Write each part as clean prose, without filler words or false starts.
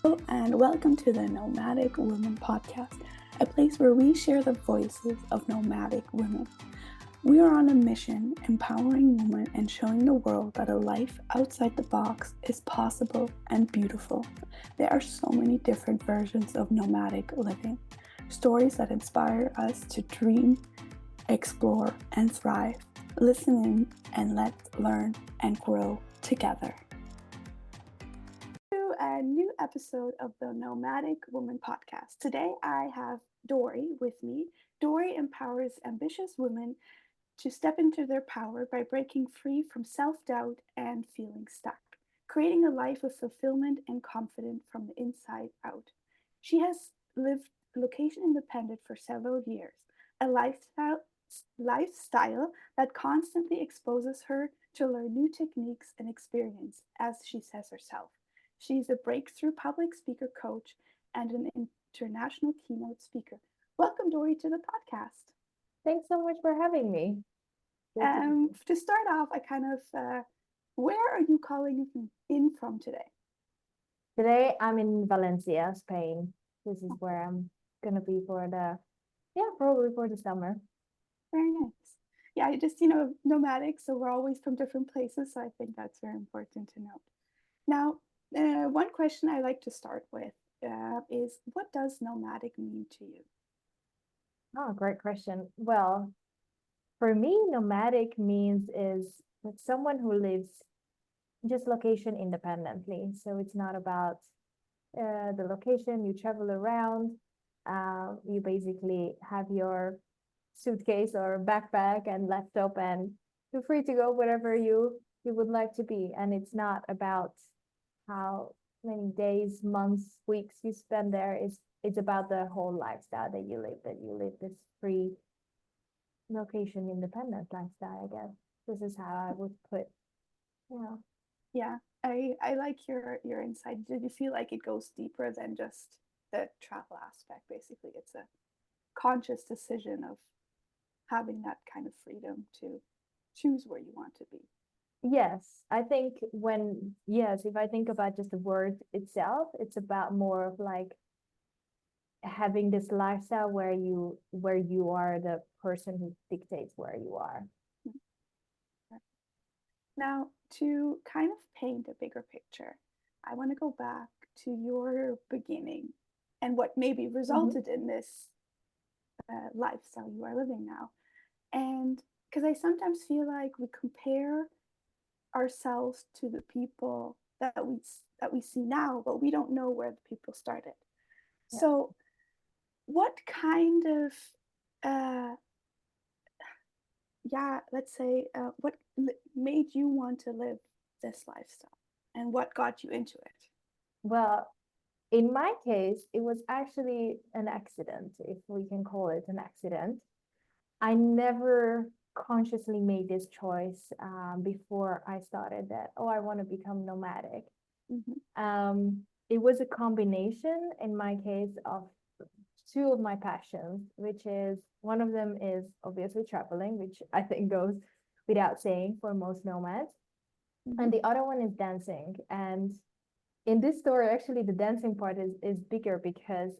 and welcome to the Nomadic Women podcast, a place where we share the voices of nomadic women. We are on a mission, empowering women and showing the world that a life outside the box is possible and beautiful. There are so many different versions of nomadic living, stories that inspire us to dream, explore, and thrive. Listen in and let's learn and grow together. A new episode of the Nomadic Woman podcast. Today I have Dori with me. Dori empowers ambitious women to step into their power by breaking free from self-doubt and feeling stuck, creating a life of fulfillment and confidence from the inside out. She has lived location independent for several years, a lifestyle that constantly exposes her to learn new techniques and experience, as she says herself. She's a breakthrough public speaker coach and an international keynote speaker. Welcome, Dori, to the podcast. Thanks so much for having me. To start off, where are you calling in from today? Today, I'm in Valencia, Spain. This is where I'm going to be probably for the summer. Very nice. Yeah, nomadic, so we're always from different places. So I think that's very important to note. Now, one question I like to start with is, what does nomadic mean to you? Oh, great question. Well, for me, nomadic means is someone who lives just location independently. So it's not about the location. You travel around. You basically have your suitcase or backpack and laptop, and you're free to go wherever you would like to be. And it's not about how many days, months, weeks you spend there. It's about the whole lifestyle that you live this free location independent lifestyle, I guess. This is how I would put, Yeah, I like your insight. Did you feel like it goes deeper than just the travel aspect? Basically, it's a conscious decision of having that kind of freedom to choose where you want to be. Yes, I think if I think about just the word itself, it's about more of like having this lifestyle where you are the person who dictates where you are. Now, to kind of paint a bigger picture, I want to go back to your beginning and what maybe resulted in this lifestyle you are living now. And because I sometimes feel like we compare ourselves to the people that we see now, but we don't know where the people started. Yeah. So, what kind of what made you want to live this lifestyle, and what got you into it? Well, in my case, it was actually an accident, if we can call it an accident. I never consciously made this choice before I started that, I want to become nomadic. It was a combination, in my case, of two of my passions, which is one of them is obviously traveling, which I think goes without saying for most nomads. And the other one is dancing. And in this story, actually, the dancing part is bigger because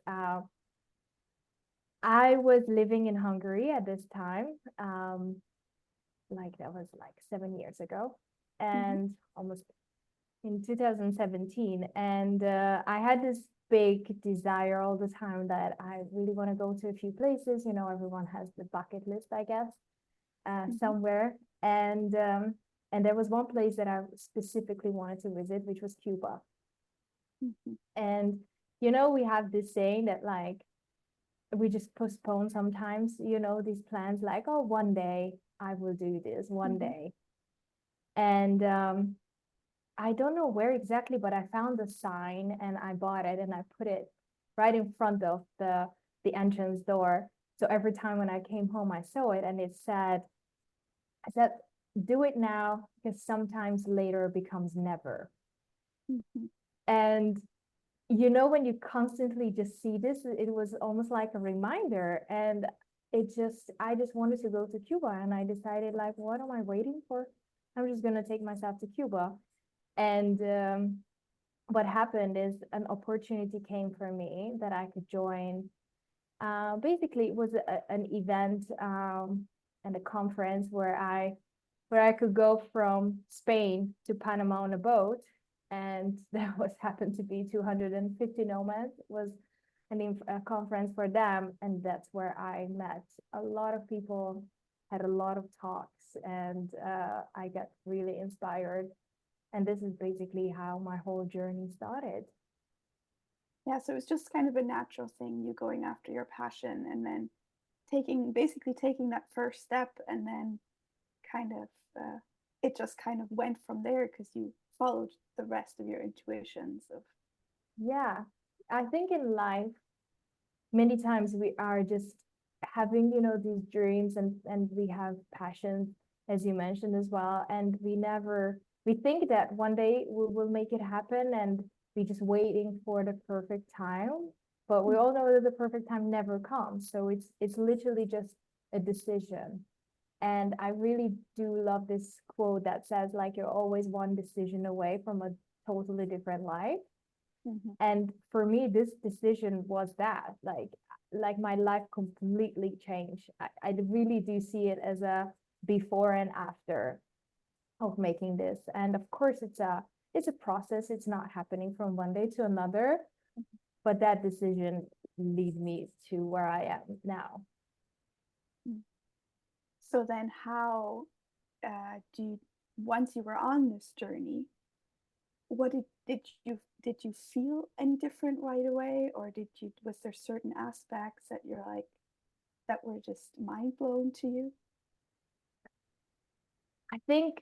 I was living in Hungary at this time. That was like 7 years ago, and almost in 2017. And I had this big desire all the time that I really want to go to a few places. Everyone has the bucket list, I guess, somewhere. And there was one place that I specifically wanted to visit, which was Cuba. And we have this saying that like we just postpone sometimes, these plans, like, oh, one day I will do this, one day. And I don't know where exactly, but I found the sign and I bought it and I put it right in front of the entrance door. So every time when I came home, I saw it, and I said, do it now, because sometimes later becomes never. And when you constantly just see this, it was almost like a reminder. And I just wanted to go to Cuba, and I decided, like, what am I waiting for? I'm just going to take myself to Cuba. And what happened is an opportunity came for me that I could join. Basically, it was an event and a conference where I could go from Spain to Panama on a boat, and that was happened to be 250 nomads. It was a conference for them, and that's where I met a lot of people, had a lot of talks, and I got really inspired. And this is basically how my whole journey started. Yeah, so it's just kind of a natural thing, you going after your passion and then basically taking that first step, and then kind of it just kind of went from there because you followed the rest of your intuitions of. Yeah, I think in life, many times we are just having, these dreams, and we have passions, as you mentioned as well, and we think that one day we will make it happen, and we just waiting for the perfect time, but we all know that the perfect time never comes. So it's literally just a decision. And I really do love this quote that says, like, you're always one decision away from a totally different life. Mm-hmm. And for me, this decision was that, like my life completely changed. I really do see it as a before and after of making this. And of course, it's a process. It's not happening from one day to another, but that decision lead me to where I am now. So then how do you, once you were on this journey, what did you feel any different right away, or was there certain aspects that you're like that were just mind blown to you? I think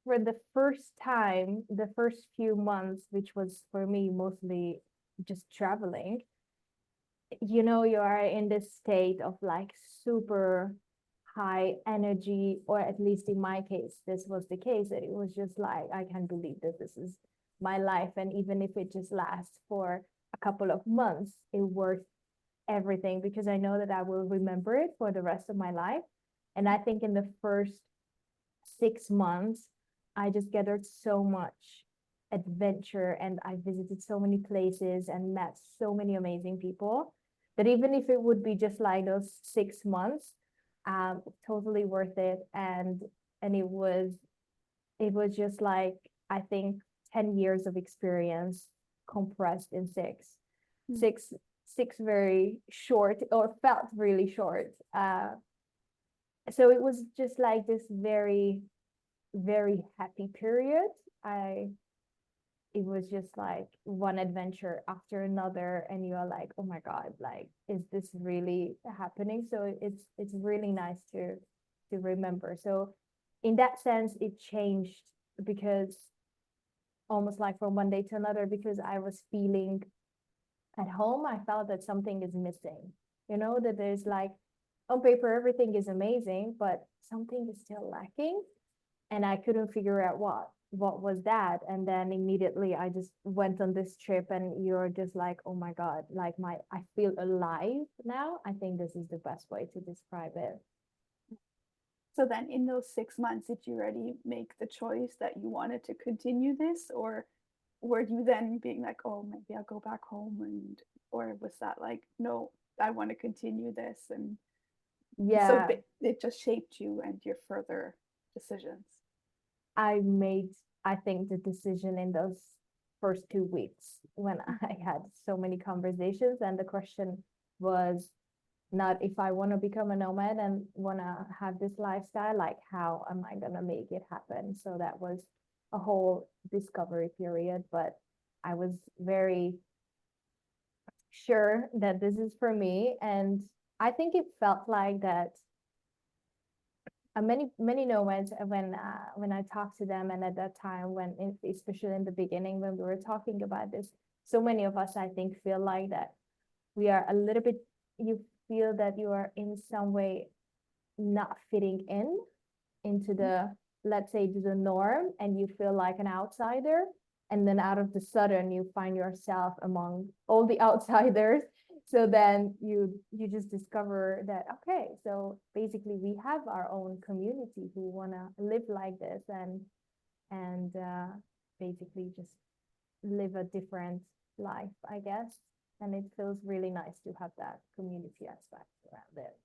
for the first time, the first few months, which was for me mostly just traveling, you are in this state of like super high energy, or at least in my case, this was the case, that it was just like, I can't believe that this is my life. And even if it just lasts for a couple of months, it worth everything, because I know that I will remember it for the rest of my life. And I think in the first 6 months, I just gathered so much adventure, and I visited so many places and met so many amazing people, that even if it would be just like those 6 months, totally worth it. And it was just like, I think, 10 years of experience compressed in Mm. six six very short, or felt really short. So it was just like this very, very happy period. I It was just like one adventure after another, and you are like, oh my god, like, is this really happening? So it's really nice to remember. So in that sense, it changed, because almost like from one day to another, because I was feeling at home, I felt that something is missing. That there's like, on paper everything is amazing, but something is still lacking, and I couldn't figure out what was that. And then immediately I just went on this trip, and you're just like, oh my god, like, I feel alive now. I think this is the best way to describe it. So then in those 6 months, did you already make the choice that you wanted to continue this, or were you then being like, oh, maybe I'll go back home, and or was that like, no, I want to continue this, and so Yeah, it just shaped you and your further decisions? I made, I think, the decision in those first 2 weeks, when I had so many conversations, and the question was not if I want to become a nomad and want to have this lifestyle, like, how am I going to make it happen? So that was a whole discovery period, but I was very sure that this is for me. And I think it felt like that. Many nomads, when I talked to them, and at that time, especially in the beginning when we were talking about this, so many of us, I think, feel like that we are a little bit, you feel that you are in some way not fitting into the, let's say, to the norm, and you feel like an outsider. And then out of the sudden, you find yourself among all the outsiders. So then you just discover that, okay, so basically we have our own community who want to live like this, and basically just live a different life, I guess. And it feels really nice to have that community aspect around it.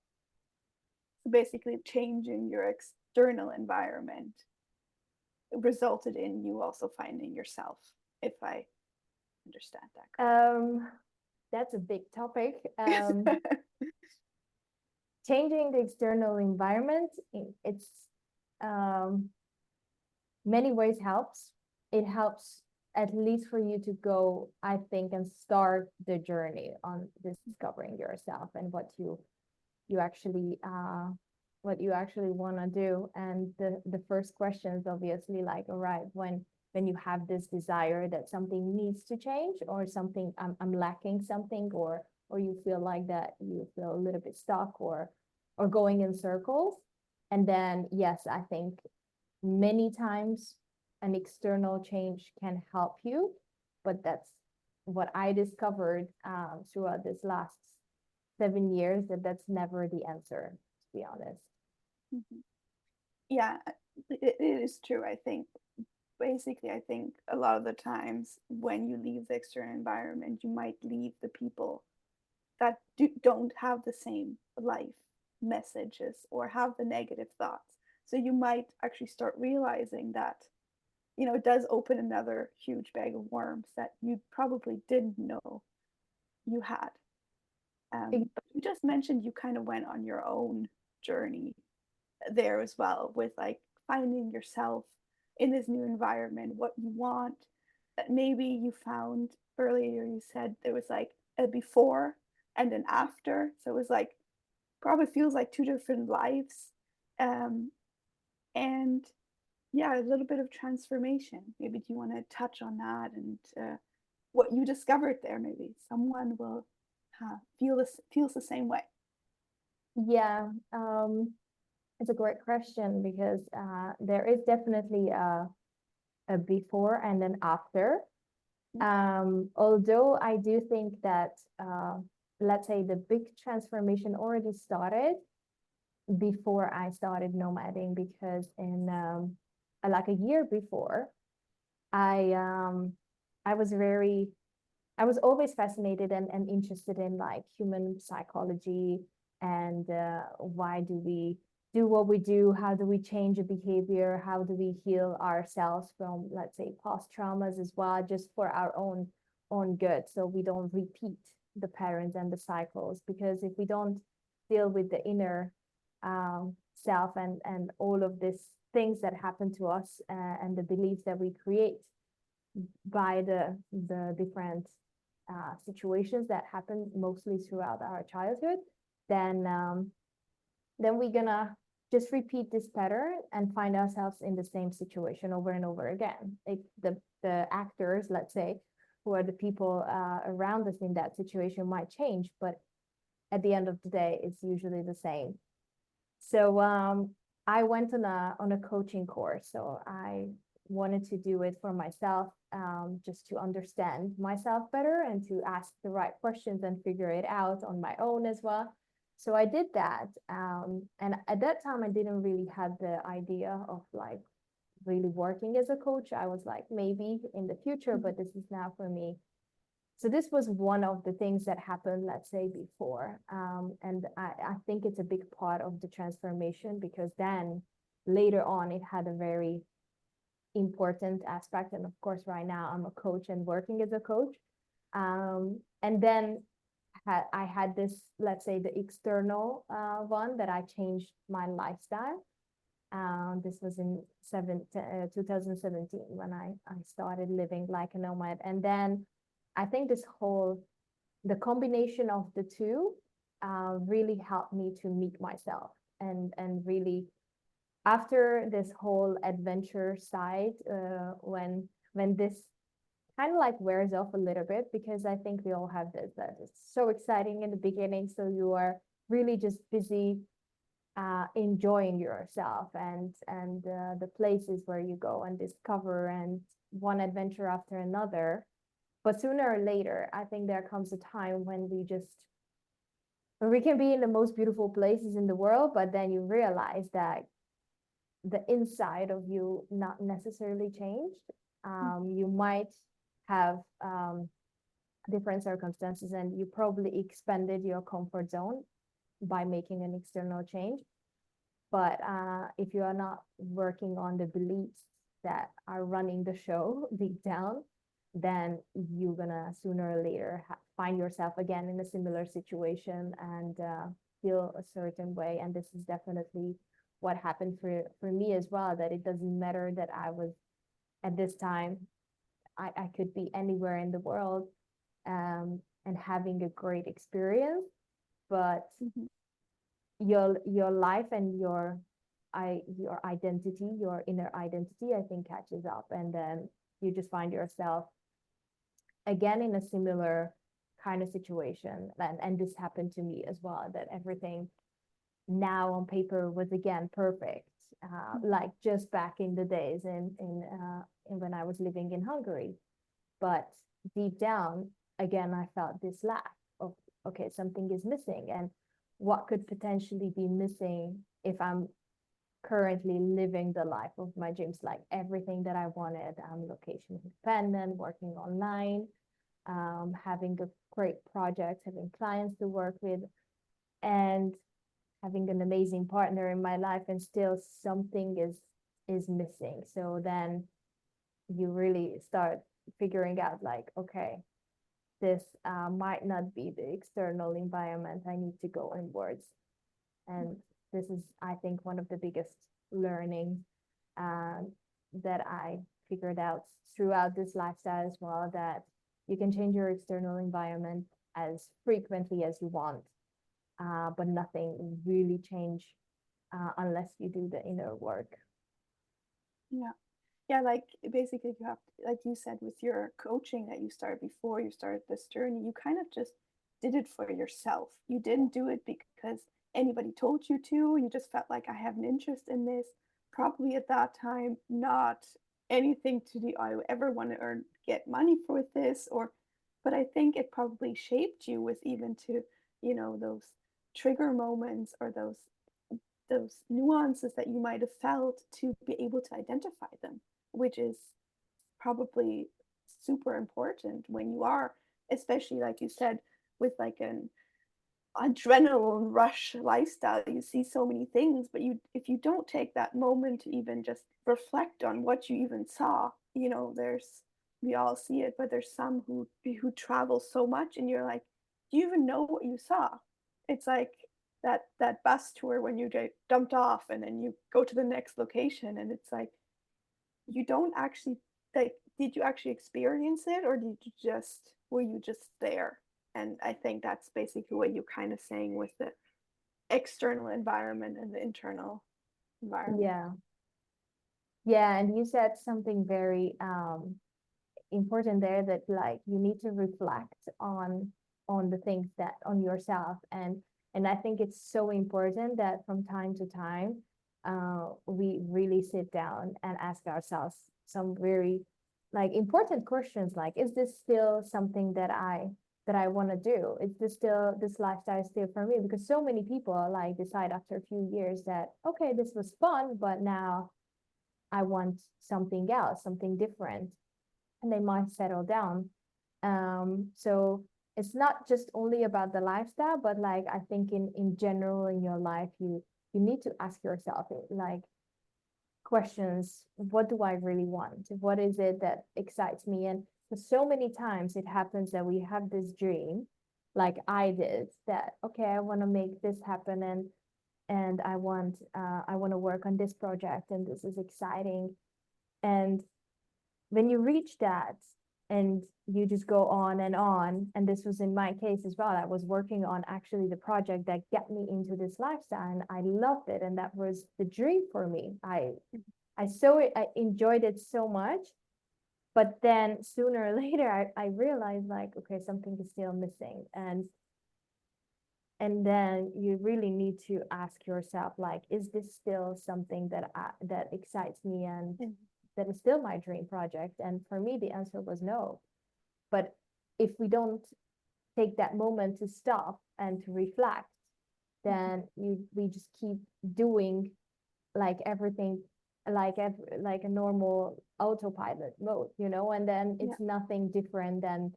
So basically, changing your external environment resulted in you also finding yourself, if I understand that correctly. That's a big topic. Changing the external environment, it's many ways helps. It helps at least for you to go, I think, and start the journey on discovering yourself and you actually what you actually want to do. And the first question is obviously like, all right, when you have this desire that something needs to change, or something, I'm lacking something, or you feel like that you feel a little bit stuck or going in circles. And then yes, I think many times an external change can help you, but that's what I discovered throughout this last 7 years, that's never the answer, to be honest. Mm-hmm. Yeah, it is true. I think basically, I think a lot of the times when you leave the external environment, you might leave the people that don't have the same life messages or have the negative thoughts. So you might actually start realizing that, it does open another huge bag of worms that you probably didn't know you had. But you just mentioned you kind of went on your own journey there as well, with like finding yourself in this new environment, what you want. That maybe you found earlier, you said there was like a before and an after. So it was like, probably feels like two different lives. Um, and yeah, a little bit of transformation. Maybe do you want to touch on that and what you discovered there? Maybe someone will feels the same way. Yeah, it's a great question because there is definitely a before and an after. Although I do think that, let's say, the big transformation already started before I started nomading, because in like a year before, I um, I was very I was always fascinated and interested in like human psychology, and why do we do what we do? How do we change a behavior? How do we heal ourselves from, let's say, past traumas as well, just for our own good, so we don't repeat the patterns and the cycles? Because if we don't deal with the inner self and all of these things that happen to us, and the beliefs that we create by the different situations that happen mostly throughout our childhood, then we're gonna just repeat this pattern and find ourselves in the same situation over and over again. The actors, let's say, who are the people around us in that situation might change, but at the end of the day, it's usually the same. So I went on a coaching course. So I wanted to do it for myself, just to understand myself better and to ask the right questions and figure it out on my own as well. So I did that. And at that time, I didn't really have the idea of like really working as a coach. I was like, maybe in the future, but this is now for me. So this was one of the things that happened, let's say, before. And I think it's a big part of the transformation, because then later on, it had a very important aspect. And of course, right now I'm a coach and working as a coach. And then I had this, let's say, the external one, that I changed my lifestyle. This was in 2017 when I started living like a nomad. And then I think the combination of the two really helped me to meet myself, and really, after this whole adventure side, when this kind of like wears off a little bit, because I think we all have this, that it's so exciting in the beginning, so you are really just busy enjoying yourself and the places where you go and discover, and one adventure after another. But sooner or later, I think there comes a time when we can be in the most beautiful places in the world, but then you realize that the inside of you not necessarily changed. You might have different circumstances, and you probably expanded your comfort zone by making an external change. But if you are not working on the beliefs that are running the show deep down, then you're gonna sooner or later find yourself again in a similar situation and feel a certain way. And this is definitely what happened for me as well, that it doesn't matter that I was at this time, I could be anywhere in the world and having a great experience, but Mhm. your life and your identity, your inner identity, I think catches up, and then you just find yourself again in a similar kind of situation. And this happened to me as well, that everything now on paper was again perfect, like just back in the days in when I was living in Hungary. But deep down, again, I felt this lack of, okay, something is missing. And what could potentially be missing if I'm currently living the life of my dreams, like everything that I wanted? I'm location independent, working online, having a great project, having clients to work with, and having an amazing partner in my life, and still something is missing. So then you really start figuring out, like, okay, this might not be the external environment. I need to go inwards. And this is, I think, one of the biggest learnings uh, that I figured out throughout this lifestyle as well, that you can change your external environment as frequently as you want, but nothing really change unless you do the inner work. Yeah. Yeah, like basically you have to, like you said with your coaching that you started before you started this journey, you kind of just did it for yourself. You didn't do it because anybody told you to. You just felt like I have an interest in this. Probably at that time, not anything to do. I ever want to earn get money for this, or, but I think it probably shaped you with even to, those trigger moments or those nuances that you might have felt to be able to identify them, which is probably super important when you are, especially like you said, with like an adrenaline rush lifestyle. You see so many things, but you if you don't take that moment to even just reflect on what you even saw, there's we all see it, but there's some who travel so much and you're like, do you even know what you saw? It's like that bus tour when you get dumped off and then you go to the next location and it's like you don't actually, like, did you actually experience it or did you just were you just there? And I think that's basically what you're kind of saying with the external environment and the internal environment. Yeah. Yeah, and you said something very important there, that like you need to reflect on the things that on yourself. And I think it's so important that from time to time we really sit down and ask ourselves some very like important questions, like, is this still something that I want to do? Is this still, this lifestyle still for me? Because so many people like decide after a few years that, okay, this was fun, but now I want something else, something different, and they might settle down. So it's not just only about the lifestyle, but like I think in general in your life, you need to ask yourself like questions. What do I really want? What is it that excites me? And for so many times it happens that we have this dream, like I did, that okay, I want to make this happen, and I want to work on this project, and this is exciting. And when you reach that and you just go on, and this was in my case as well, I was working on actually the project that got me into this lifestyle, and I loved it, and that was the dream for me. I enjoyed it so much, but then sooner or later I realized, like, okay, something is still missing. And then you really need to ask yourself, like, is this still something that excites me, and Mhm. that is still my dream project? And for me the answer was no. But if we don't take that moment to stop and to reflect, then we just keep doing like everything, like a normal autopilot mode, and then Yeah. it's nothing different than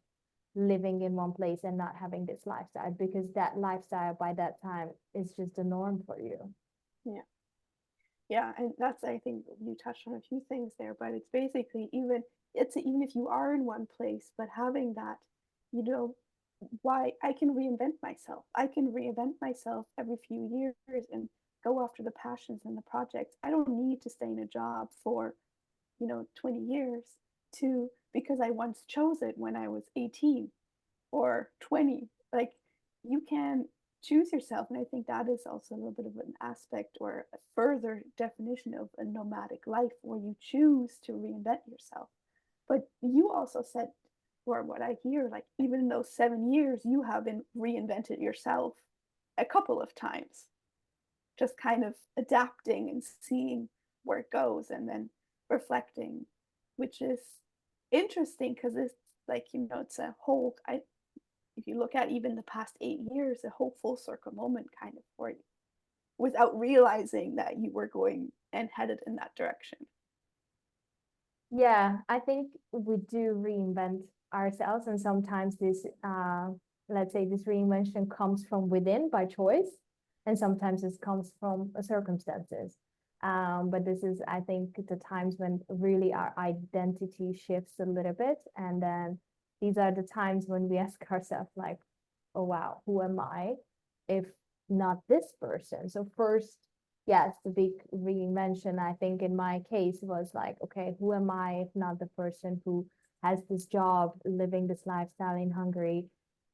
living in one place and not having this lifestyle, because that lifestyle by that time is just the norm for you. Yeah. Yeah, and that's, I think you touched on a few things there, but it's basically even if you are in one place, but having that, you know, why I can reinvent myself. I can reinvent myself every few years and go after the passions and the projects. I don't need to stay in a job for, 20 years to because I once chose it when I was 18 or 20. Like, you can choose yourself. And I think that is also a little bit of an aspect or a further definition of a nomadic life where you choose to reinvent yourself. But you also said, or what I hear, like even in those 7 years, you have been reinvented yourself a couple of times, just kind of adapting and seeing where it goes and then reflecting, which is interesting because it's like, it's a whole, if you look at even the past 8 years, a whole full circle moment kind of for you without realizing that you were going and headed in that direction. Yeah, I think we do reinvent ourselves, and sometimes this, let's say, this reinvention comes from within by choice, and sometimes it comes from circumstances. But this is, I think, the times when really our identity shifts a little bit, and then these are the times when we ask ourselves, like, oh wow, who am I if not this person? So first, yes, the big reinvention, I think in my case was like, okay, who am I if not the person who has this job, living this lifestyle in Hungary?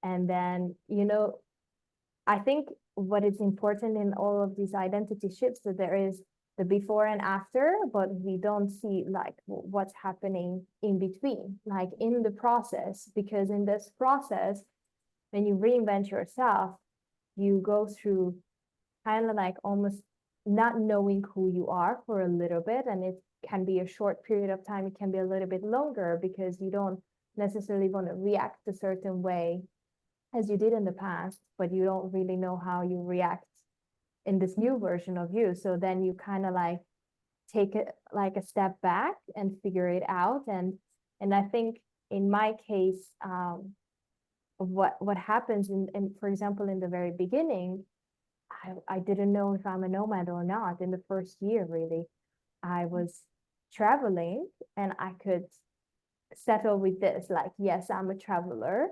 And then, I think what is important in all of these identity shifts, that there is the before and after, but we don't see like what's happening in between, like in the process, because in this process, when you reinvent yourself, you go through kind of like almost not knowing who you are for a little bit. And it can be a short period of time, it can be a little bit longer, because you don't necessarily want to react a certain way as you did in the past, but you don't really know how you react in this new version of you. So then you kind of like take it like a step back and figure it out. And I think in my case, what happens in, for example, in the very beginning, I didn't know if I'm a nomad or not in the first year, really. I was traveling and I could settle with this, like, yes, I'm a traveler.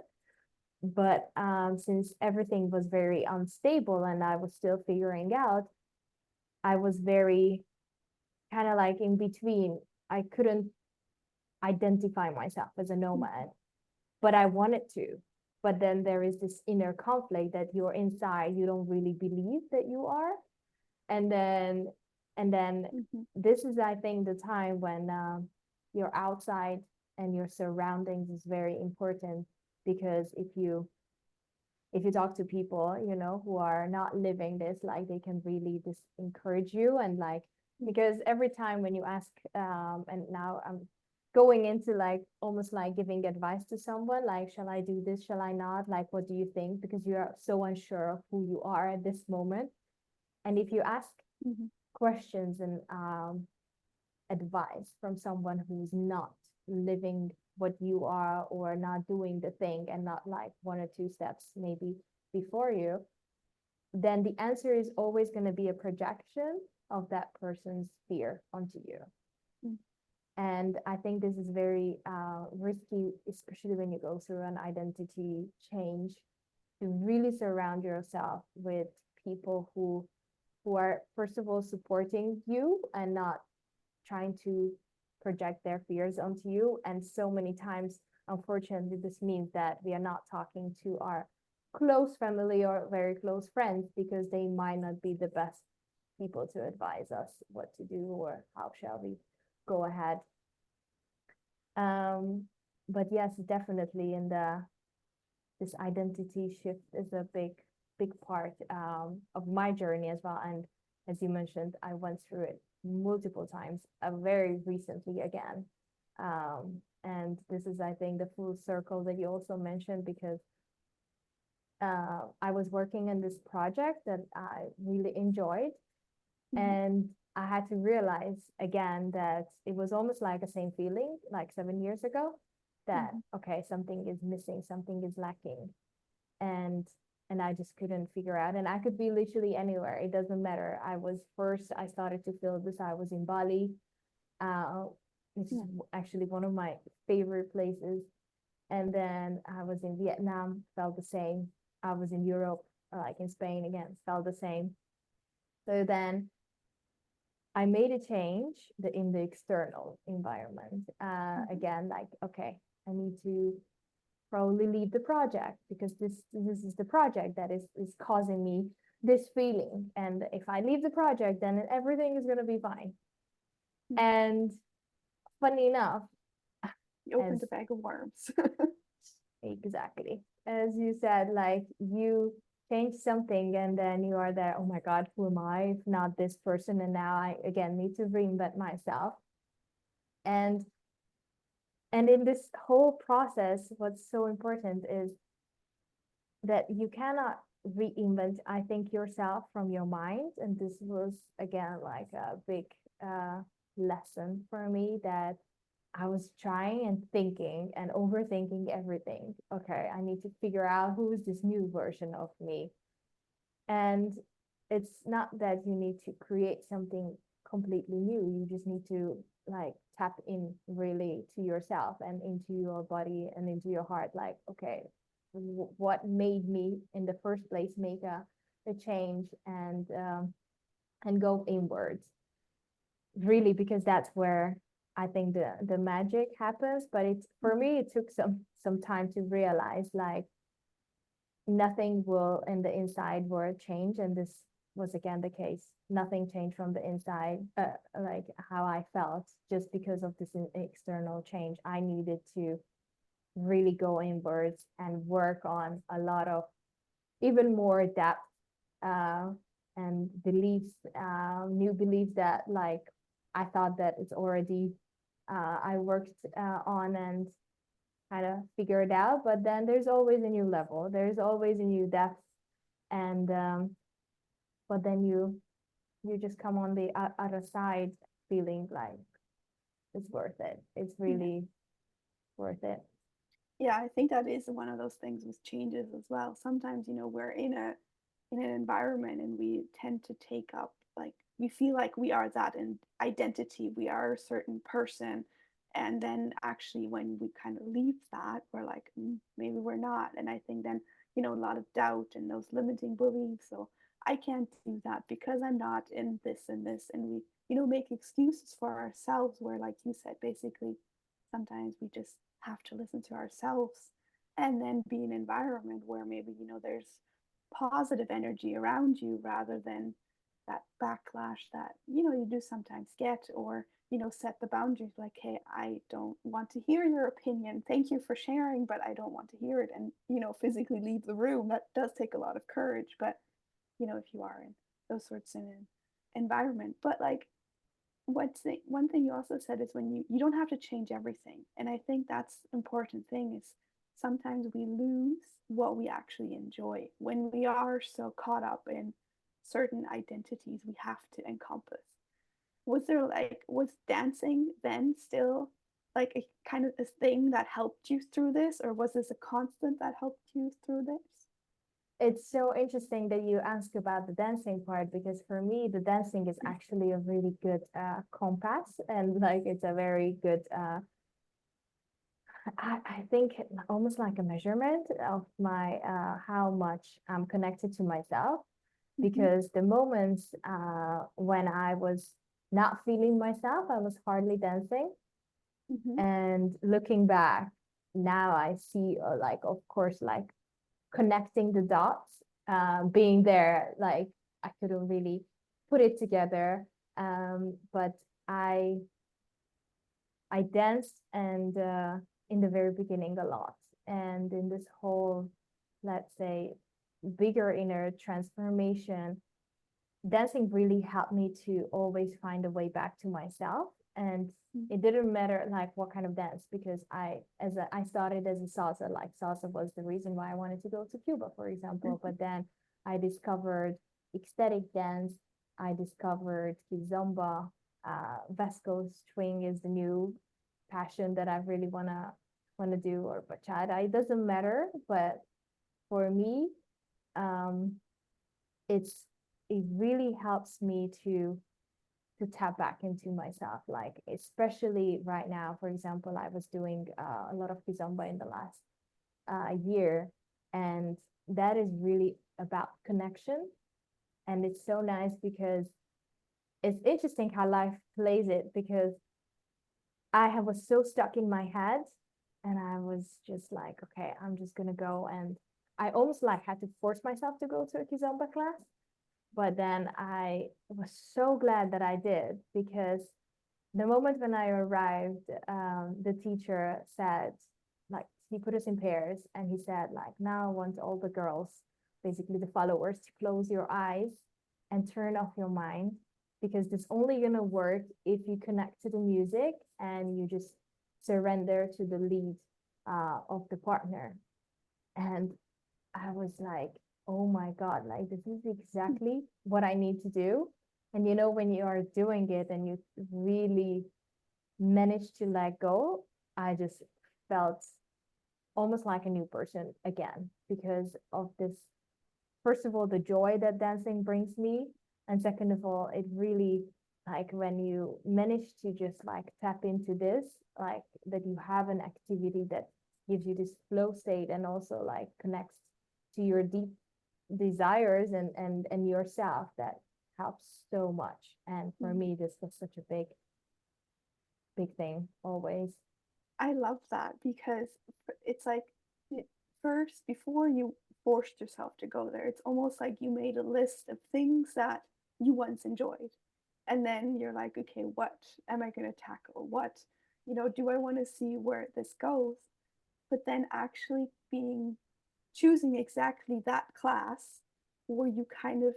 But since everything was very unstable and I was still figuring out, I was very kind of like in between. I couldn't identify myself as a nomad, but I wanted to. But then there is this inner conflict that you're inside, you don't really believe that you are. And then Mm-hmm. this is, I think, the time when your outside and your surroundings is very important, because if you talk to people, who are not living this, like they can really just encourage you. And like, because every time when you ask, and now I'm going into like almost like giving advice to someone, like, shall I do this? Shall I not? Like, what do you think? Because you are so unsure of who you are at this moment. And if you ask Mm-hmm. questions and advice from someone who's not living what you are, or not doing the thing, and not like one or two steps maybe before you, then the answer is always going to be a projection of that person's fear onto you. Mm-hmm. And I think this is very risky, especially when you go through an identity change, to really surround yourself with people who are, first of all, supporting you and not trying to project their fears onto you. And so many times, unfortunately, this means that we are not talking to our close family or very close friends, because they might not be the best people to advise us what to do or how shall we go ahead. Um, but yes, definitely in this identity shift is a big part of my journey as well. And as you mentioned, I went through it multiple times, very recently again. And this is, I think, the full circle that you also mentioned, because I was working in this project that I really enjoyed, Mm-hmm. and I had to realize again that it was almost like the same feeling like 7 years ago, that Mhm. okay, something is missing, something is lacking, and I just couldn't figure out. And I could be literally anywhere, it doesn't matter. I started to feel this, I was in Bali, uh which is Yeah. actually one of my favorite places, and then I was in Vietnam, felt the same. I was in Europe, like in Spain again, felt the same. So then I made a change in the external environment. Mhm. Again, like, okay, I need to probably leave the project because this is the project that is causing me this feeling. And if I leave the project, then everything is going to be fine. Mhm. And funny enough, You as opened a bag of worms. exactly as you said, like you change something and then you are there, oh my God, who am I if not this person? And now I again need to reinvent myself. And in this whole process, what's so important is that you cannot reinvent, I think, yourself from your mind. And this was again like a big uh, lesson for me, that I was trying and thinking and overthinking everything. Okay, I need to figure out who is this new version of me. And it's not that you need to create something completely new. You just need to like tap in really to yourself and into your body and into your heart. Like, okay, what made me in the first place make a change, and go inwards, really, because that's where I think the magic happens. But it's, for Mhm. me, it took some time to realize like nothing will in the inside world change. And this was again the case. Nothing changed from the inside, like how I felt, just because of this external change. I needed to really go inwards and work on a lot of even more depth, uh, and beliefs, new beliefs that like I thought that it's already I worked on and kind of figure it out. But then there's always a new level, there's always a new depth. And but then you just come on the other side feeling like it's worth it. It's Yeah. really worth it. Yeah, I think that is one of those things with changes as well. Sometimes, we're in an environment and we tend to take up, like, we feel like we are that in identity, we are a certain person. And then actually when we kind of leave that, we're like, maybe we're not. And I think then, a lot of doubt and those limiting beliefs. So I can't do that because I'm not in this and this. And we, make excuses for ourselves where, like you said, basically sometimes we just have to listen to ourselves and then be in an environment where maybe there's positive energy around you rather than that backlash that you do sometimes get, or set the boundaries like, hey, I don't want to hear your opinion, thank you for sharing, but I don't want to hear it, and physically leave the room. That does take a lot of courage, but if you are in those sorts of environment. But like, one thing you also said is when you don't have to change everything. And I think that's important thing is sometimes we lose what we actually enjoy when we are so caught up in certain identities we have to encompass. Was dancing then still like a kind of a thing that helped you through this, or was this a constant that helped you through this? It's so interesting that you ask about the dancing part, because for me the dancing is actually a really good compass, and like it's a very good I think almost like a measurement of my how much I'm connected to myself. Mm-hmm. Because the moments when I was not feeling myself, I was hardly dancing. Mm-hmm. And looking back now, I see like, of course, like connecting the dots, being there, like I couldn't really put it together. But I I danced, and in the very beginning a lot, and in this whole, let's say, bigger inner transformation, dancing really helped me to always find a way back to myself. And it didn't matter like what kind of dance, because I started as a salsa. Like salsa was the reason why I wanted to go to Cuba, for example. Mm-hmm. But then I discovered ecstatic dance, I discovered kizomba. Vesco string is the new passion that I really wanna do, or bachata. It doesn't matter, but for me, um, it's it really helps me to tap back into myself. Like especially right now, for example, I was doing a lot of kizomba in the last year, and that is really about connection. And it's so nice because it's interesting how life plays it, because was so stuck in my head, and I was just like, okay, I'm just gonna go. And I almost like had to force myself to go to a kizomba class. But then I was so glad that I did, because the moment when I arrived, the teacher said, like, he put us in pairs and he said, like, now I want all the girls, basically the followers, to close your eyes and turn off your mind, because it's only going to work if you connect to the music and you just surrender to the lead of the partner. And I was like, oh my God, like this is exactly what I need to do. And when you are doing it and you really manage to let go, I just felt almost like a new person again, because of this. First of all, the joy that dancing brings me. And second of all, it really, like, when you manage to just like tap into this, like that you have an activity that gives you this flow state and also like connects to your deep desires and yourself, that helps so much. And for me, this was such a big thing always. I love that because it's like first, before you forced yourself to go there, it's almost like you made a list of things that you once enjoyed. And then you're like, okay, what am I going to tackle? What, do I want to see where this goes? But then actually choosing exactly that class where you kind of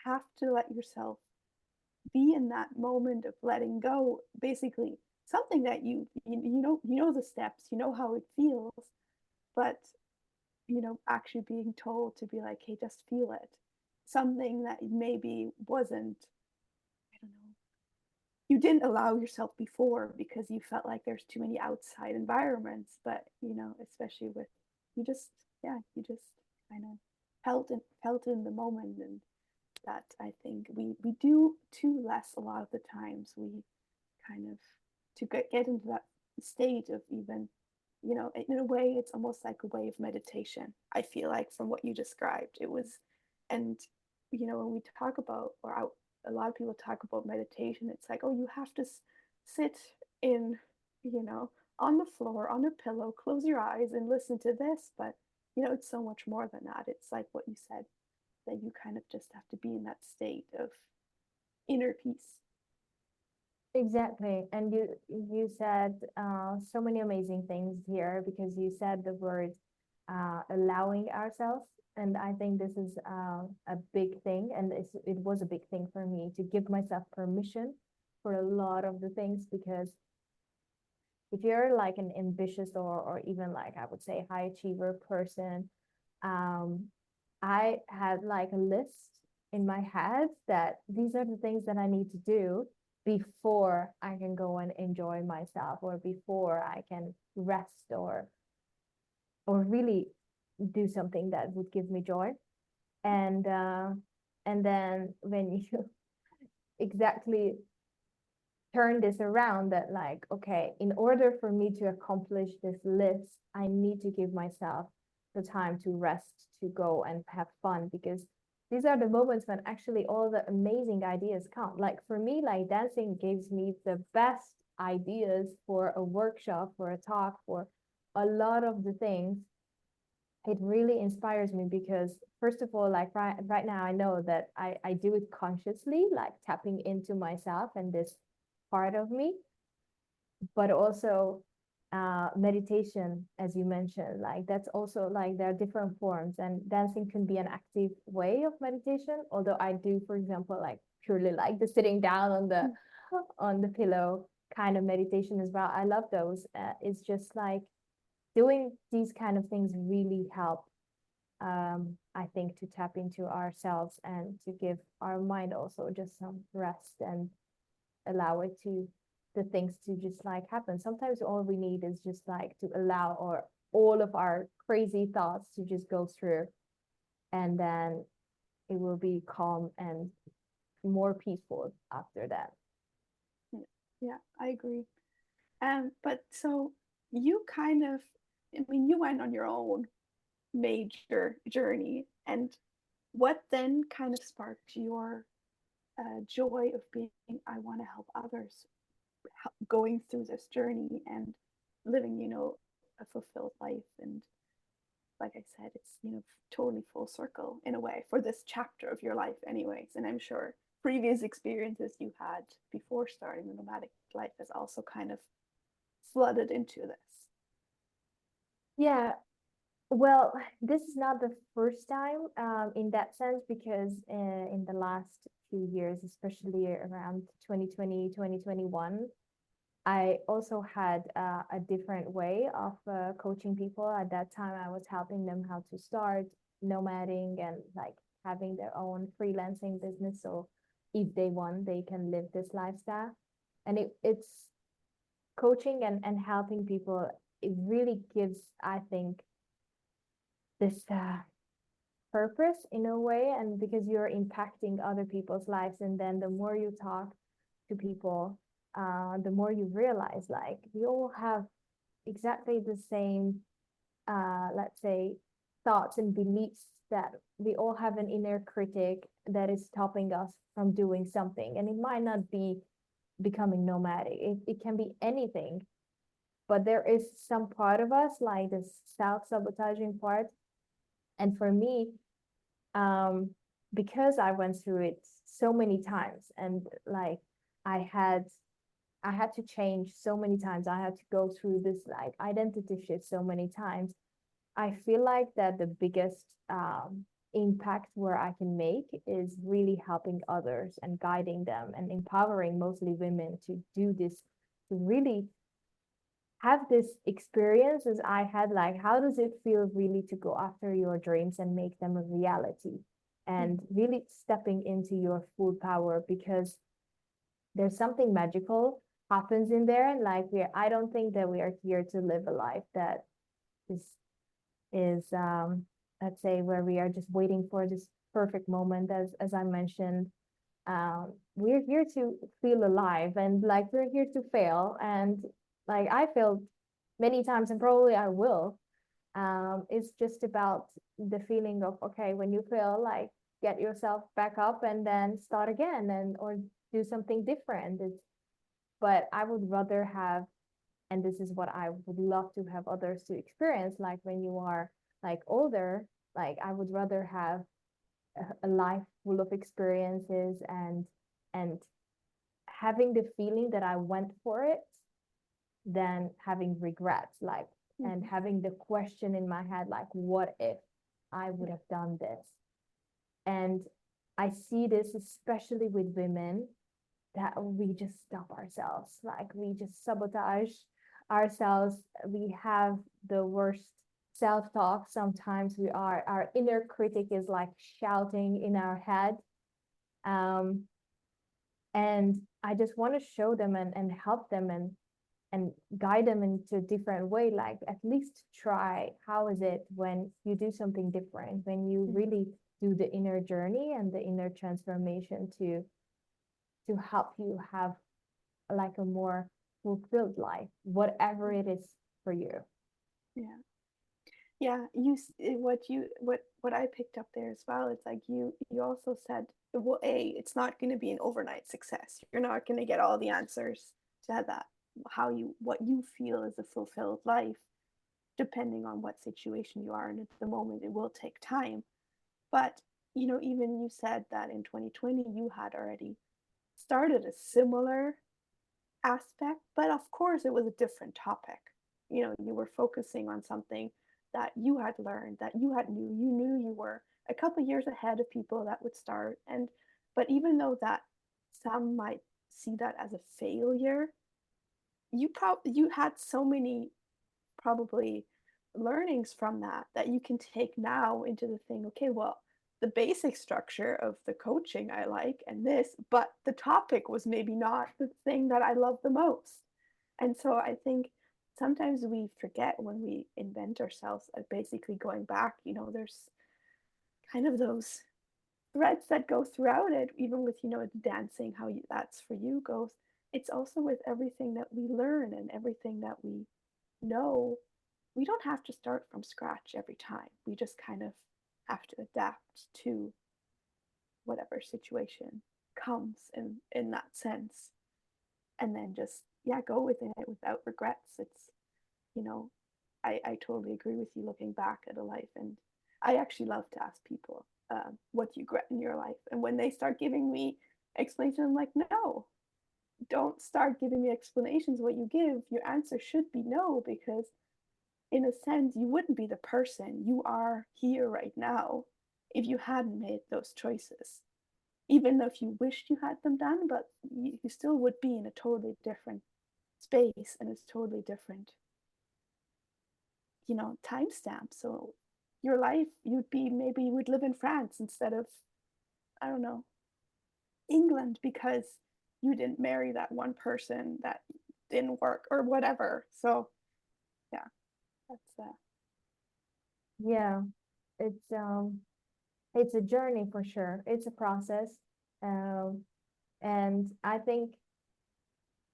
have to let yourself be in that moment of letting go, basically something that you know the steps, you know how it feels, but actually being told to be like, hey, just feel it, something that maybe wasn't, I don't know, you didn't allow yourself before because you felt like there's too many outside environments, but especially with, you just, yeah, you just kind of felt in the moment. And that, I think, we do too less a lot of the times. We kind of, to get into that state of, even, in a way, it's almost like a way of meditation, I feel like, from what you described. It was, and when we talk about, a lot of people talk about meditation, it's like, oh, you have to sit in, you know on the floor on a pillow, close your eyes and listen to this. But it's so much more than that. It's like what you said, that you kind of just have to be in that state of inner peace. Exactly. And you said so many amazing things here, because you said the word allowing ourselves. And I think this is a big thing. And it was a big thing for me to give myself permission for a lot of the things, because if you're like an ambitious, or even like, I would say, high achiever person, um, I had like a list in my head that these are the things that I need to do before I can go and enjoy myself, or before I can rest, or really do something that would give me joy. And then when you exactly turn this around, that like, okay, in order for me to accomplish this list, I need to give myself the time to rest, to go and have fun, because these are the moments when actually all the amazing ideas come. Like for me, like dancing gives me the best ideas for a workshop, for a talk, for a lot of the things. It really inspires me, because first of all, like right now, I know that I do it consciously, like tapping into myself and this part of me. But also meditation, as you mentioned, like that's also, like, there are different forms, and dancing can be an active way of meditation. Although I do, for example, like purely like the sitting down on the pillow kind of meditation as well. I love those. It's just like doing these kind of things really help I think to tap into ourselves and to give our mind also just some rest and allow it to the things to just like happen. Sometimes all we need is just like to allow or all of our crazy thoughts to just go through, and then it will be calm and more peaceful after that. Yeah, I agree. But so you kind of, I mean, you went on your own major journey, and what then kind of sparked your joy of being, I want to help others going through this journey and living, a fulfilled life. And like I said, it's, totally full circle in a way for this chapter of your life, anyways. And I'm sure previous experiences you had before starting the nomadic life has also kind of flooded into this. Yeah, well, this is not the first time in that sense, because in the last few years, especially around 2020, 2021, I also had a different way of coaching people. At that time, I was helping them how to start nomading and like having their own freelancing business. So if they want, they can live this lifestyle. And it's coaching and helping people. It really gives, I think, this purpose in a way, and because you're impacting other people's lives, and then the more you talk to people, the more you realize like we all have exactly the same let's say thoughts and beliefs, that we all have an inner critic that is stopping us from doing something, and it might not be becoming nomadic, it can be anything, but there is some part of us like this self-sabotaging part. And for me, um because I went through it so many times, and like I had I had to change so many times, I had to go through this like identity shift so many times. I feel like that the biggest impact where I can make is really helping others and guiding them and empowering mostly women to do this, to really have this experience as I had. Like, how does it feel really to go after your dreams and make them a reality, and really stepping into your full power, because there's something magical happens in there. And like, I don't think that we are here to live a life that is let's say where we are just waiting for this perfect moment, as I mentioned. We're here to feel alive, and like we're here to fail, and like I failed many times and probably I will. It's just about the feeling of, okay, when you fail, like get yourself back up and then start again, and or do something different. But I would rather have, and this is what I would love to have others to experience, like when you are like older, like I would rather have a life full of experiences, and having the feeling that I went for it, than having regrets, like, and having the question in my head, like, what if I would have done this? And I see this especially with women, that we just stop ourselves, like we just sabotage ourselves. We have the worst self-talk. Sometimes our inner critic is like shouting in our head. um and I just want to show them and help them and guide them into a different way, like at least try how is it when you do something different, when you really do the inner journey and the inner transformation to help you have like a more fulfilled life, whatever it is for you. Yeah. Yeah, what I picked up there as well, it's like you also said, well, it's not going to be an overnight success. You're not going to get all the answers to that, what you feel is a fulfilled life, depending on what situation you are in at the moment. It will take time. But, even you said that in 2020 you had already started a similar aspect, but of course it was a different topic. You were focusing on something that you had learned, that you knew you were a couple years ahead of people that would start. And but even though that some might see that as a failure, you had so many, probably, learnings from that you can take now into the thing, okay, well, the basic structure of the coaching I like and this, but the topic was maybe not the thing that I love the most. And so I think sometimes we forget when we invent ourselves at basically going back, there's kind of those threads that go throughout it, even with, the dancing, how that's for you goes. It's also with everything that we learn and everything that we know. We don't have to start from scratch every time. We just kind of have to adapt to whatever situation comes in that sense. And then just, yeah, go within it without regrets. It's, you know, I totally agree with you looking back at a life. And I actually love to ask people, what do you regret in your life? And when they start giving me explanations, I'm like, no, don't start giving me explanations. What you give, your answer should be no, because in a sense, you wouldn't be the person you are here right now if you hadn't made those choices. Even though if you wished you had them done, but you still would be in a totally different space and it's totally different, timestamp. So your life, maybe you would live in France instead of, I don't know, England because you didn't marry that one person that didn't work or whatever. So yeah, that's Yeah, it's a journey for sure. It's a process. Um, and I think,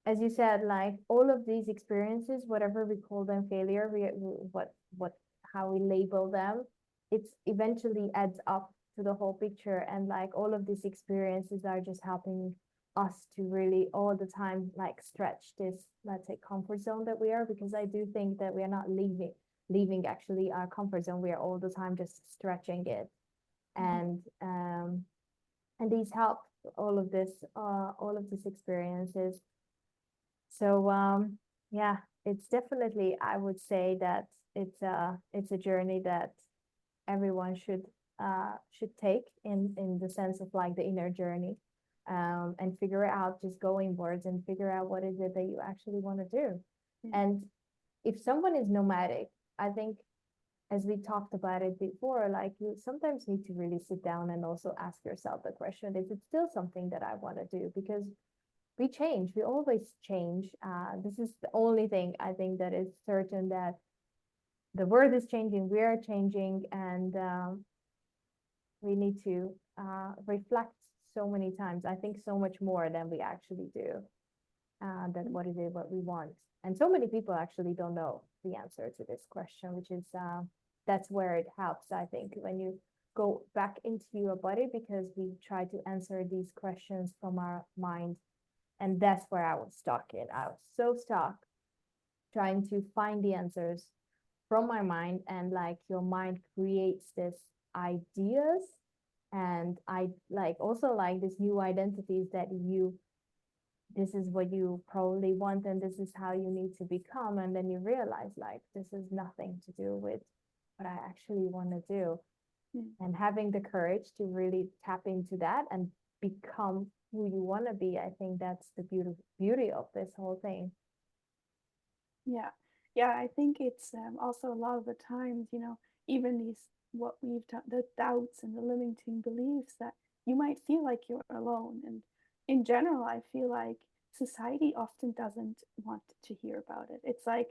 as you said, like all of these experiences, whatever we call them failure, what how we label them, it's eventually adds up to the whole picture. And like all of these experiences are just helping us to really all the time like stretch this, let's say, comfort zone that we are, because I do think that we are not leaving actually our comfort zone. We are all the time just stretching it. mhm. And these help, all of these experiences. So yeah, it's definitely, I would say that it's a journey that everyone should take in the sense of like the inner journey, and figure out, just go inwards and figure out what is it that you actually want to do. Yeah. And if someone is nomadic, I think, as we talked about it before, like you sometimes need to really sit down and also ask yourself the question, is it still something that I want to do? Because we change, we always change. This is the only thing I think that is certain, that the world is changing, we are changing, and we need to reflect so many times. I think so much more than we actually do, that Mm. what is it, what we want. And so many people actually don't know the answer to this question, which is that's where it helps, I think, when you go back into your body, because we try to answer these questions from our mind. And that's where I was stuck in. I was so stuck trying to find the answers from my mind. And like your mind creates this ideas, and I like also like this new identities that this is what you probably want, and this is how you need to become. And then you realize like this is nothing to do with what I actually want to do. Mm. And having the courage to really tap into that and become who you want to be, I think that's the beauty of this whole thing. Yeah. Yeah, I think it's also a lot of the times, even these, what we've done, the doubts and the limiting beliefs, that you might feel like you're alone. And in general, I feel like society often doesn't want to hear about it. It's like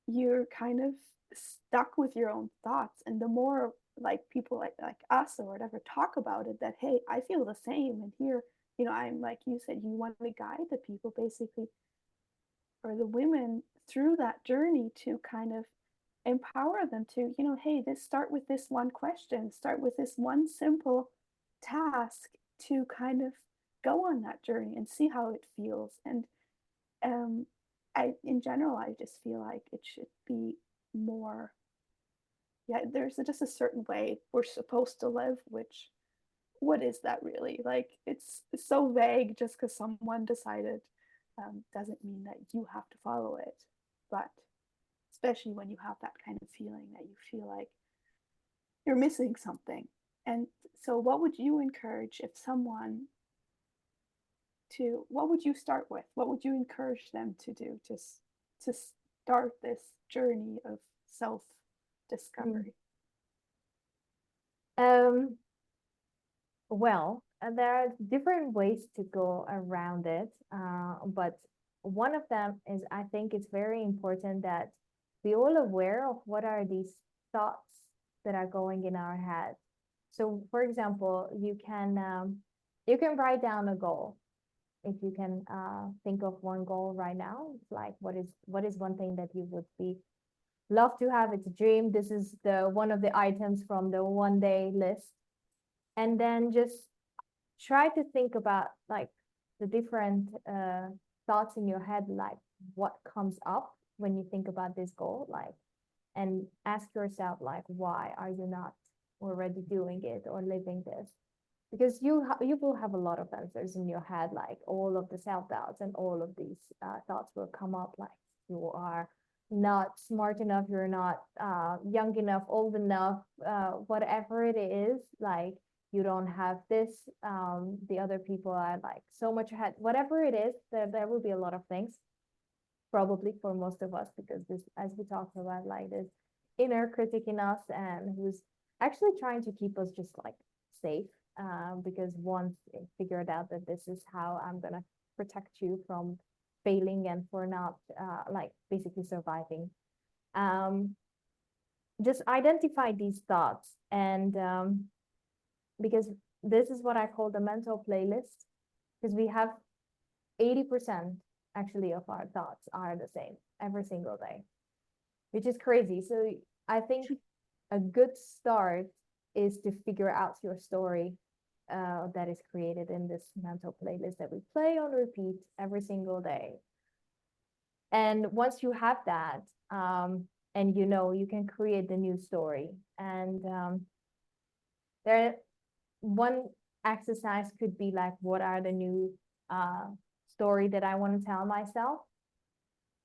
you're kind of stuck with your own thoughts. And the more like people like us or whatever talk about it, that, hey, I feel the same. And here, I'm like you said, you want to guide the people basically, or the women, through that journey to kind of empower them to, hey, start with this one question, start with this one simple task to kind of go on that journey and see how it feels. And um, in general, I just feel like it should be more, yeah, there's just a certain way we're supposed to live, which, what is that really? Like, it's so vague. Just because someone decided, doesn't mean that you have to follow it. But especially when you have that kind of feeling that you feel like you're missing something. And so, what would you encourage if someone what would you start with? What would you encourage them to do to start this journey of self? discovery? Um, well, there are different ways to go around it, but one of them is I think it's very important that we all aware of what are these thoughts that are going in our head. So, for example, you can write down a goal. If you can think of one goal right now, it's like what is one thing that you would be love to have? It's a dream. This is the one of the items from the 1 day list, and then just try to think about like the different thoughts in your head, like what comes up when you think about this goal, like, and ask yourself like why are you not already doing it or living this, because you will have a lot of answers in your head, like all of the self-doubts and all of these thoughts will come up, like you are not smart enough, you're not young enough, old enough, whatever it is, like you don't have this, the other people are like so much ahead, whatever it is, there will be a lot of things probably for most of us, because this, as we talked about, like this inner critic in us, and who's actually trying to keep us just like safe, because once it figured out that this is how I'm gonna protect you from failing and for not like basically surviving, um, just identify these thoughts, and because this is what I call the mental playlist, because we have 80% actually of our thoughts are the same every single day, which is crazy. So I think a good start is to figure out your story that is created in this mental playlist that we play on repeat every single day. And once you have that, and you know, you can create the new story. And there, one exercise could be like, what are the new uh, story that I want to tell myself?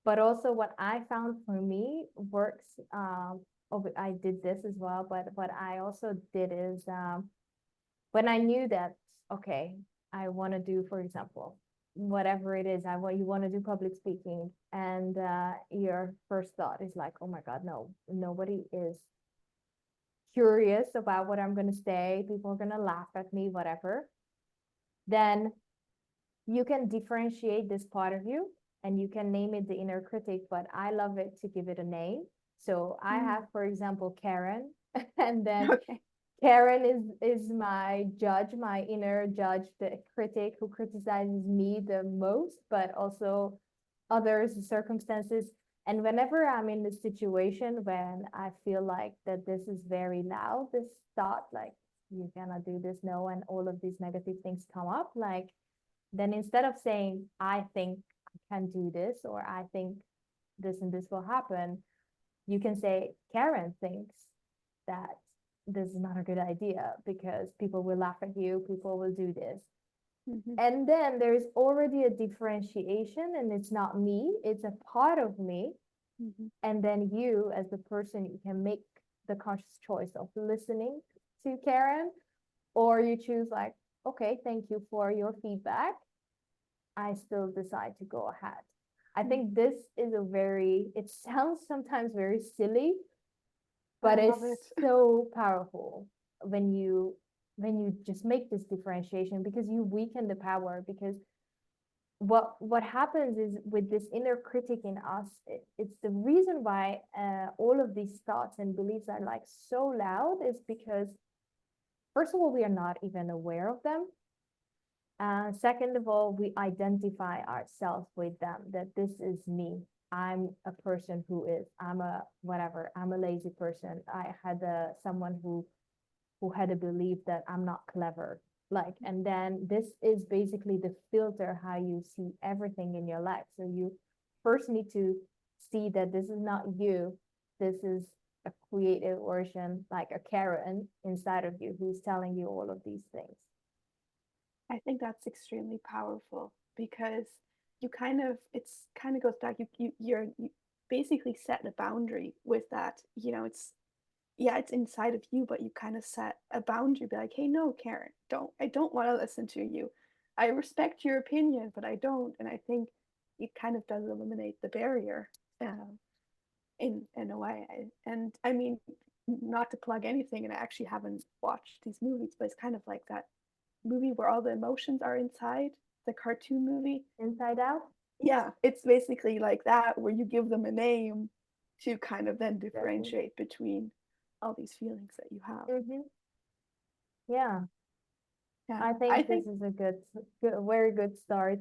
But also what I found for me works, I did this as well, but what I also did is when I knew that, okay, I want to do, for example, whatever it is, you want to do public speaking, and your first thought is like, oh my God, no, nobody is curious about what I'm going to say. People are going to laugh at me, whatever. Then you can differentiate this part of you, and you can name it the inner critic, but I love it to give it a name. So I have, for example, Karen, and then Okay. Karen is my judge, my inner judge, the critic who criticizes me the most, but also others, circumstances. And whenever I'm in the situation when I feel like that this is very loud, this thought, like you cannot do this, no, and all of these negative things come up, like then instead of saying, I think I can do this, or I think this and this will happen, you can say, Karen thinks that this is not a good idea because people will laugh at you, people will do this. Mm-hmm. And then there's already a differentiation, and it's not me, it's a part of me. Mm-hmm. And then you, as the person, you can make the conscious choice of listening to Karen, or you choose, like, okay, thank you for your feedback. I still decide to go ahead. I think this is it sounds sometimes very silly, but it's so powerful when you just make this differentiation, because you weaken the power. Because what happens is, with this inner critic in us, it's the reason why all of these thoughts and beliefs are like so loud, is because first of all, we are not even aware of them. Second of all, we identify ourselves with them, that this is me. I'm a person I'm a lazy person. I had someone who had a belief that I'm not clever. Like, and then this is basically the filter how you see everything in your life. So you first need to see that this is not you. This is a creative version, like a Karen inside of you, who's telling you all of these things. I think that's extremely powerful, because it's kind of goes back. You basically set a boundary with that. You know, it's inside of you, but you kind of set a boundary. Be like, hey, no, Karen, I don't want to listen to you. I respect your opinion, but I don't. And I think it kind of does eliminate the barrier. in a way. And I mean, not to plug anything, and I actually haven't watched these movies, but it's kind of like that movie where all the emotions are inside, the cartoon movie. Inside Out. Yeah, it's basically like that, where you give them a name to kind of then Exactly. differentiate between all these feelings that you have. Mm-hmm. Yeah, Yeah, I I think this think, is a very good start.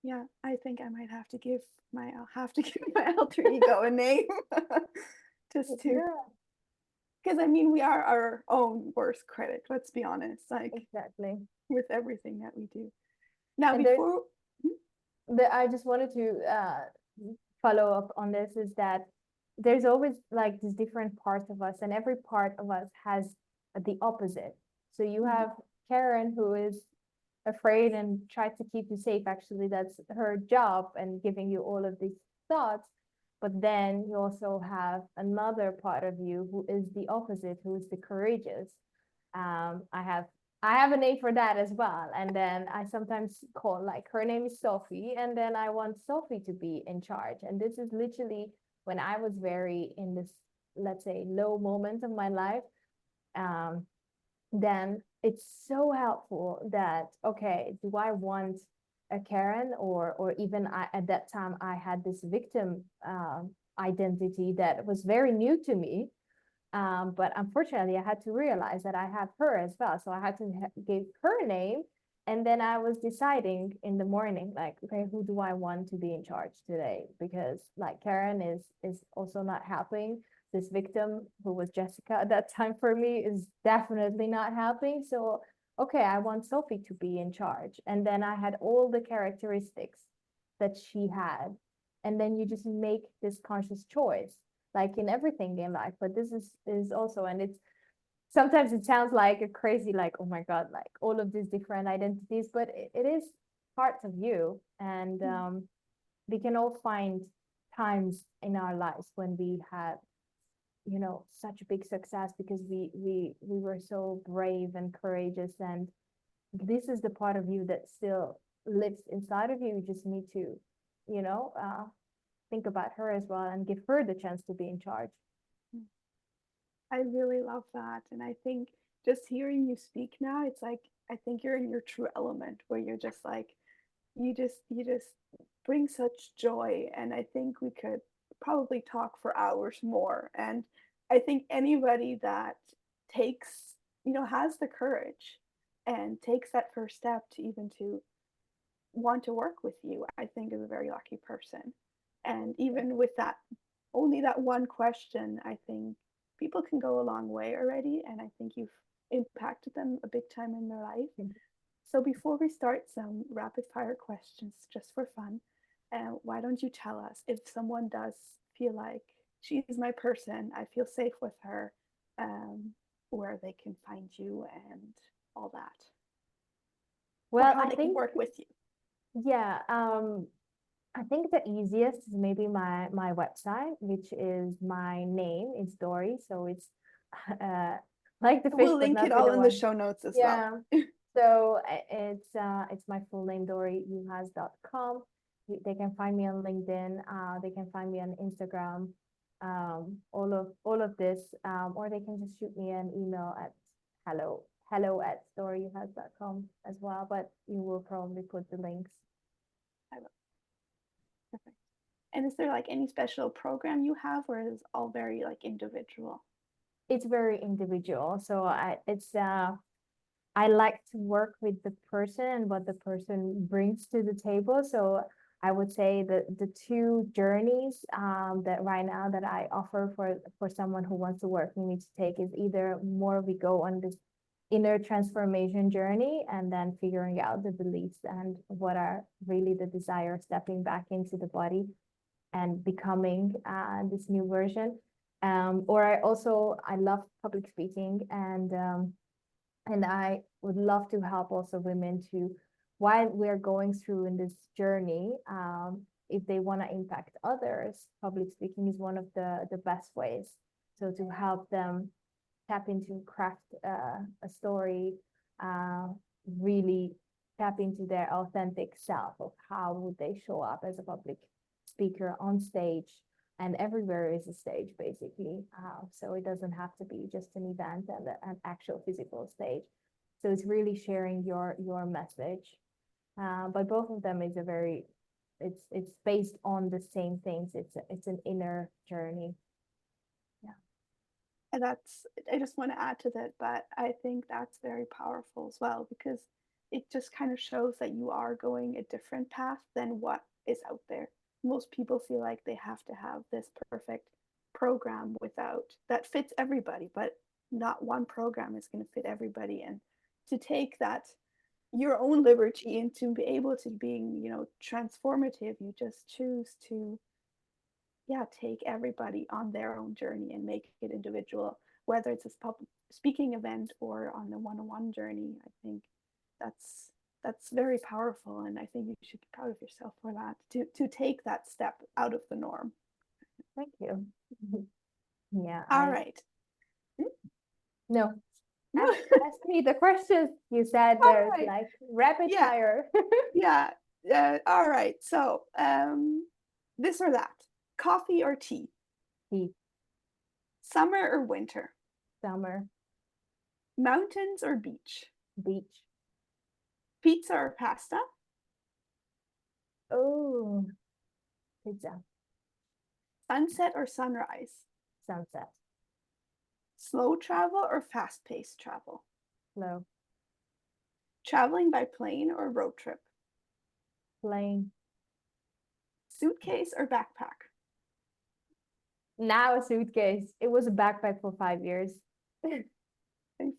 yeah, I think I might have to give I'll have to give my alter ego a name just to, Yeah, because I mean, we are our own worst critic, let's be honest, like exactly. with everything that we do. Now, And there's before, I just wanted to follow up on this is that there's always like these different parts of us, and every part of us has the opposite. So you Mhm. have Karen, who is afraid and tries to keep you safe. Actually, that's her job and giving you all of these thoughts. But then you also have another part of you who is the opposite, who is the courageous. I have a name for that as well. And then I sometimes call, like, her name is Sophie, and then I want Sophie to be in charge. And this is literally when I was very in this, let's say, low moment of my life. Um, then it's so helpful that, okay, do I want a Karen, or even at that time I had this victim identity that was very new to me. But unfortunately, I had to realize that I have her as well. So I had to give her a name. And then I was deciding in the morning, like, okay, who do I want to be in charge today? Because like Karen is also not helping. This victim who was Jessica at that time for me is definitely not helping. So okay, I want Sophie to be in charge. And then I had all the characteristics that she had. And then you just make this conscious choice like in everything in life. But this is also, and it's sometimes it sounds like a crazy, like, oh my god, like all of these different identities, but it is parts of you. And we can all find times in our lives when we had, such a big success because we were so brave and courageous, and this is the part of you that still lives inside of you. You just need to, you know uh think about her as well and give her the chance to be in charge. I really love that. And I think just hearing you speak now, it's like, I think you're in your true element where you're just like, you just bring such joy. And I think we could probably talk for hours more. And I think anybody that takes, has the courage and takes that first step to even to want to work with you, I think is a very lucky person. And even with that, only that one question, I think people can go a long way already. And I think you've impacted them a big time in their life. So before we start some rapid fire questions just for fun, why don't you tell us if someone does feel like she's my person, I feel safe with her, um, where they can find you and all that, or Well, how I they can think, work with you. yeah, I think the easiest is maybe my website, which is my name. It's Dori, so it's uh like the fish, We'll but link it not with all the in the one. show notes as well. Yeah. So it's my full name, DoriUhas.com. They can find me on LinkedIn. They can find me on Instagram. All of this, or they can just shoot me an email at hello@doriuhas.com as well. But you will probably put the links. I will. Perfect. And is there like any special program you have, or is it all very like individual? It's very individual. So I like to work with the person and what the person brings to the table. So I would say that the two journeys that right now that I offer for someone who wants to work with me to take is either more we go on this inner transformation journey and then figuring out the beliefs and what are really the desire, stepping back into the body and becoming this new version. Or I love public speaking, and I would love to help also women to, while we're going through in this journey, if they want to impact others, public speaking is one of the best ways. So to help them tap into craft a story, uh, really tap into their authentic self of how would they show up as a public speaker on stage, and everywhere is a stage basically. So it doesn't have to be just an event and an actual physical stage. So it's really sharing your message. But both of them is a very it's based on the same things. It's an inner journey. Yeah. And that's, I just want to add to that, but I think that's very powerful as well, because it just kind of shows that you are going a different path than what is out there. Most people feel like they have to have this perfect program without that fits everybody, but not one program is going to fit everybody. And to take that your own liberty and to be able to being, transformative, you just choose to, yeah, take everybody on their own journey and make it individual, whether it's a public speaking event or on a one-on-one journey. I think that's very powerful, and I think you should be proud of yourself for that, to take that step out of the norm. Thank you. Yeah, All right. no. Ask me the questions. You said All there's right. like rapid Yeah. fire. Yeah. All right. So, this or that. Coffee or tea? Tea. Summer or winter? Summer. Mountains or beach? Beach. Pizza or pasta? Oh, pizza. Sunset or sunrise? Sunset. Slow travel or fast-paced travel? Slow. Traveling by plane or road trip? Plane. Suitcase or backpack? Now a suitcase. It was a backpack for 5 years. I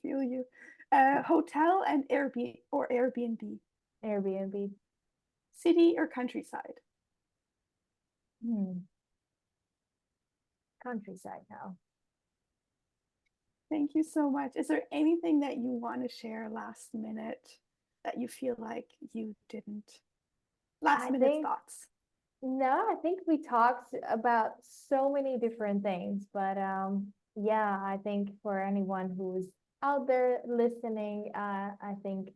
feel you. Hotel and Airbnb? Airbnb. City or countryside? Countryside now. Thank you so much. Is there anything that you want to share last minute that you feel like you didn't? Last minute thoughts. No, I think we talked about so many different things, but yeah, I think for anyone who's out there listening, I think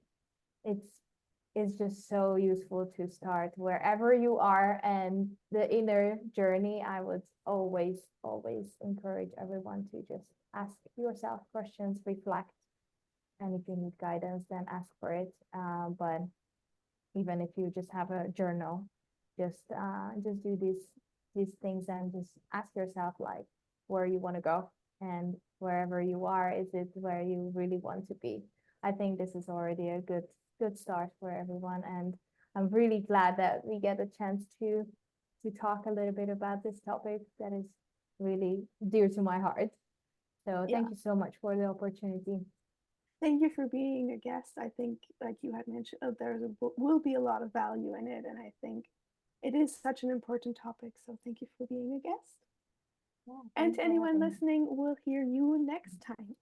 it's just so useful to start wherever you are, and the inner journey. I would always encourage everyone to just ask yourself questions, reflect, and if you need guidance, then ask for it. But even if you just have a journal, just do these things and just ask yourself like where you want to go, and wherever you are, is it where you really want to be? I think this is already a good start for everyone, and I'm really glad that we get a chance to talk a little bit about this topic that is really dear to my heart. So Yeah. thank you so much for the opportunity. Thank you for being a guest. I think, like you had mentioned, will be a lot of value in it, and I think it is such an important topic. So thank you for being a guest. Yeah, And to anyone having me. listening, we'll hear you next time.